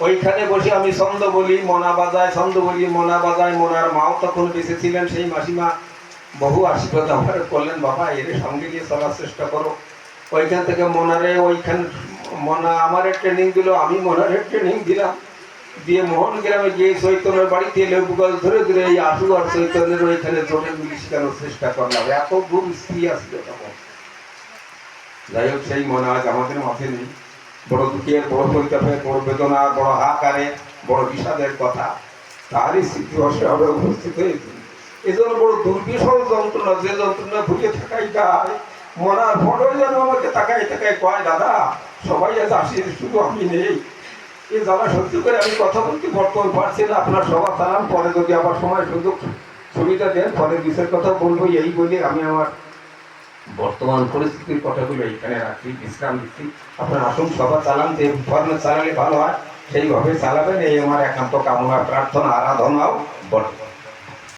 ওইখানে বসে আমি ছন্দ বলি, মনা বাজায়, ছন্দ বলি, মনা বাজায়। মনার মাও তখন বেঁচে ছিলেন। সেই মাসিমা বহু আশীর্বাদ আমার করলেন, বাবা এর সঙ্গে নিয়ে চলার চেষ্টা করো। ওইখান থেকে মনারে, ওইখান মনা আমারে ট্রেনিং দিল, আমি মনারে ট্রেনিং দিলাম। দিয়ে মোহন গ্রামে গিয়ে চৈতন্যের বাড়িতে লেবু গাছ ধরে ধরে এই আশু আর চৈতন্যের ওইখানে জোরে গুলি শেখানোর চেষ্টা করলাম। এত গুণ স্ত্রী আসলো তখন। যাই হোক, সেই মনে আজ আমাদের মাঝে নেই। বড় দুঃখের, বড় পরিতাপের, বড় বেদনা, বড় হাহাকারে, বড় বিষাদের কথা তারই স্মৃতি অসহায় উপস্থিত হয়েছে। এজন্য বড় দুর্বিষহ যন্ত্রণা, যে যন্ত্রণা ভুলে থাকাই যায়। মনার ফটো যেন আমাকে তাকায় তাকায় কয়, দাদা সবাই আজ আসির, শুধু আমি নেই। এই জ্বালা সহ্য করে আমি কথা বলতে বর্তমান পারছি না। আপনার সভা চালান, পরে যদি আবার সময় সুযোগ সুবিধা দেন পরে বিষয়ের কথা বলবো। এই বলে আমি আমার বর্তমান পরিস্থিতির কথাগুলো এইখানে রাখছি, বিশ্রাম দিচ্ছি। আপনার আসুন, সভা চালান, যে ফর্মে চালালে ভালো হয় সেইভাবে চালাবেন, এই আমার একান্ত কামনা, প্রার্থনা, আরাধনাও বটে।